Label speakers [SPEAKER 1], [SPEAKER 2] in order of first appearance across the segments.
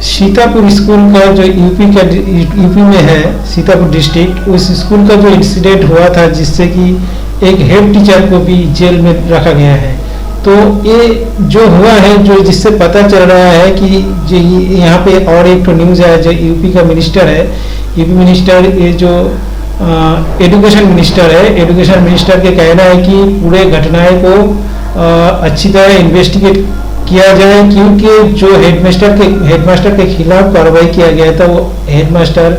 [SPEAKER 1] Sitapur school का जो UP में है, सीतापुर डिस्ट्रिक्ट, उस स्कूल का जो इंसिडेंट हुआ था जिससे कि एक हेड टीचर को भी जेल में रखा गया है। तो ये जो हुआ है, जो जिससे पता चल रहा है कि जो यहाँ पे और एक तो न्यूज़ है, जो यूपी का मिनिस्टर है, यूपी मिनिस्टर, ये जो एजुकेशन मिनिस्टर है, एजुकेशन मिनिस्टर के कहना है कि पूरे घटनाएं को अच्छी तरह इन्वेस्टिगेट किया जाए, क्योंकि जो हेडमास्टर के खिलाफ कार्रवाई किया गया था, वो हेडमास्टर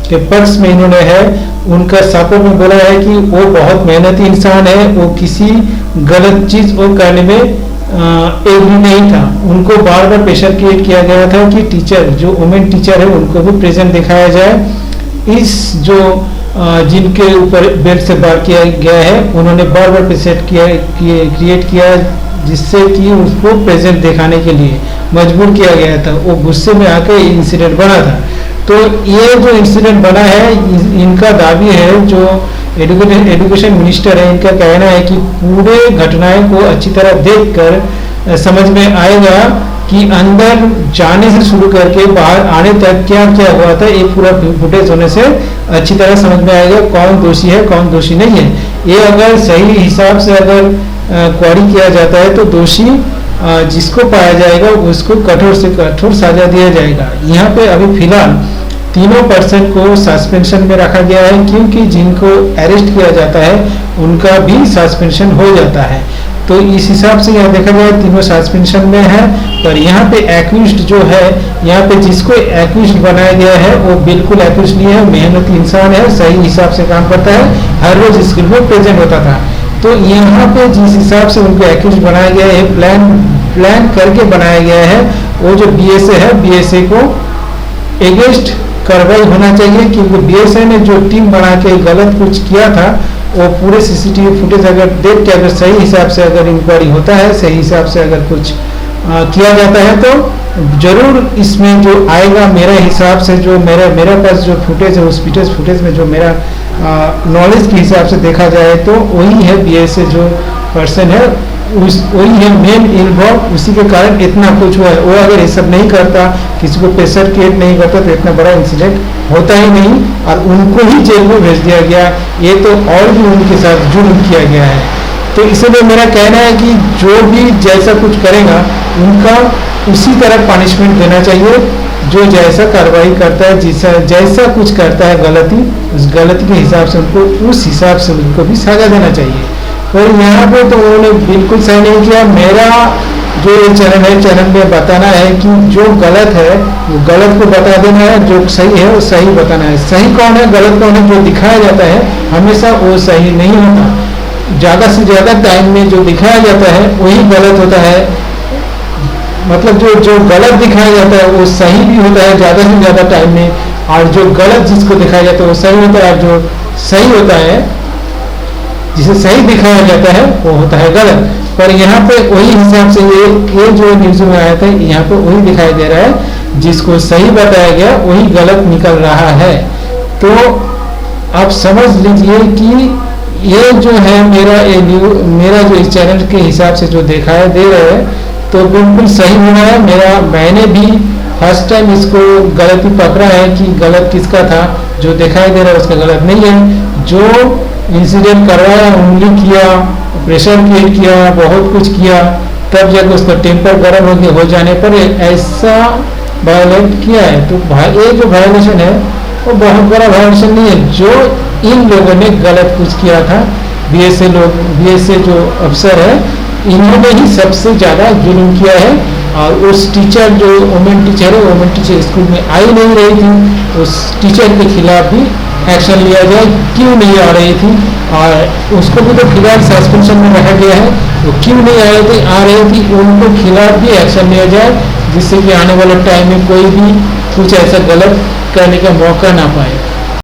[SPEAKER 1] के पक्ष में इन्होंने है, उनका सपोर्ट में बोला है कि वो बहुत मेहनती इंसान है, वो किसी गलत चीज वो करने में एग्री नहीं था। उनको बार बार प्रेशर क्रिएट किया गया था कि टीचर, जो वुमेन टीचर है, उनको भी प्रेजेंट दिखाया जाए। इस जो जिनके ऊपर बेल्ट से बार किया गया है, उन्होंने बार बार प्रेशर क्रिएट किया, जिससे कि उसको प्रेजेंट दिखाने के लिए मजबूर किया गया था। वो गुस्से में आकर इंसिडेंट बना था। तो ये जो इंसिडेंट बना है, इनका दावी है, जो एजुकेशन मिनिस्टर है, इनका कहना है कि पूरे घटनाएं को अच्छी तरह देखकर समझ में आएगा कि अंदर जाने से शुरू करके बाहर आने तक क्या क्या हुआ था। एक पूरा फुटेज होने से अच्छी तरह समझ में आएगा कौन दोषी है, कौन दोषी नहीं है। ये अगर सही हिसाब से अगर क्वारी किया जाता है तो दोषी जिसको पाया जाएगा उसको कठोर से कठोर सजा दिया जाएगा। यहाँ पे अभी फिलहाल तीनों पर्सन को सस्पेंशन में रखा गया है, क्योंकि जिनको अरेस्ट किया जाता है उनका भी सस्पेंशन हो जाता है। तो इस हिसाब से यहाँ देखा जाए तीनों सस्पेंशन में है। पर यहाँ पे एक्यूज्ड जो है, यहाँ पे जिसको एक्यूज्ड बनाया गया है वो बिल्कुल एक्यूज्ड नहीं है, मेहनती इंसान है, सही हिसाब से काम करता है, हर रोज स्कूल में प्रेजेंट होता था। तो यहाँ पे जिस हिसाब से उनको एक्यूज्ड बनाया गया है, प्लान करके बनाया गया है, वो जो बीएसए है, बीएसए को अगेंस्ट कार्रवाई होना चाहिए, क्योंकि बीएसए ने जो टीम बना के गलत कुछ किया था, वो पूरे सीसीटीवी फुटेज अगर देख के अगर सही हिसाब से अगर इंक्वायरी होता है, सही हिसाब से अगर कुछ किया जाता है, तो जरूर इसमें जो आएगा, मेरे हिसाब से जो मेरा पास जो फुटेज है, उस फुटेज में जो मेरा नॉलेज के हिसाब से देखा जाए तो वही है बीएसए जो पर्सन है, वही है मेन इन्वॉल्व। उसी के कारण इतना कुछ हुआ है। वो अगर ये सब नहीं करता, किसी को प्रेशर क्रिएट नहीं करता, तो इतना बड़ा इंसिडेंट होता ही नहीं, और उनको ही जेल में भेज दिया गया। ये तो और भी उनके साथ जुर्म किया गया है। तो इसलिए मेरा कहना है कि जो भी जैसा कुछ करेगा, उनका उसी तरह पनिशमेंट देना चाहिए। जो जैसा कार्रवाई करता है, जैसा कुछ करता है गलती, उस गलती के हिसाब से उनको उस हिसाब से उनको भी सजा देना चाहिए। और यहाँ पे तो उन्होंने बिल्कुल सही नहीं किया। मेरा जो ये चैनल है, चैनल में बताना है कि जो गलत है वो गलत को बता देना है, जो सही है वो सही बताना है। सही कौन है, गलत कौन है, जो दिखाया जाता है हमेशा वो सही नहीं होता। ज़्यादा से ज़्यादा टाइम में जो दिखाया जाता है वही गलत होता है। मतलब जो गलत दिखाया जाता है वो सही भी होता है ज़्यादा से ज़्यादा टाइम में, और जो गलत जिसको दिखाया जाता है वो सही होता है, और जो सही होता है, जिसे सही दिखाया जाता है, वो होता है गलत। पर यहाँ पे वही हिसाब से ये जो न्यूज़ में आया था, यहाँ पे वही दिखाई दे रहा है, जिसको सही बताया गया वही गलत निकल रहा है। तो आप समझ लीजिए कि ये जो है मेरा जो इस चैनल के हिसाब से जो दिखाई दे रहा है, तो बिल्कुल सही होना है। मैंने भी फर्स्ट टाइम इसको गलती पकड़ा है कि गलत किसका था, जो दिखाई दे रहा है उसका गलत नहीं है। जो इंसिडेंट करवाया, उंगली किया, प्रेशर क्रिएट किया, बहुत कुछ किया, तब जाकर उसका टेम्पर गर्म हो जाने पर ऐसा वायलेट किया है। तो ये जो वायलेशन है वो बहुत बड़ा वायलेशन नहीं है। जो इन लोगों ने गलत कुछ किया था, बीएसए जो अफसर है, इन्होंने ही सबसे ज़्यादा जुल्म किया है। और उस टीचर जो वुमेन टीचर है, वुमेन टीचर स्कूल में आई नहीं रही थी, उस टीचर के खिलाफ भी एक्शन लिया जाए। क्यों नहीं आ रही थी, और उसको भी तो फिलहाल सस्पेंशन में रखा गया है, वो क्यों नहीं आ रही थी, उनको खिलाफ भी एक्शन लिया जाए, जिससे कि आने वाले टाइम में कोई भी कुछ ऐसा गलत करने का मौका ना पाए।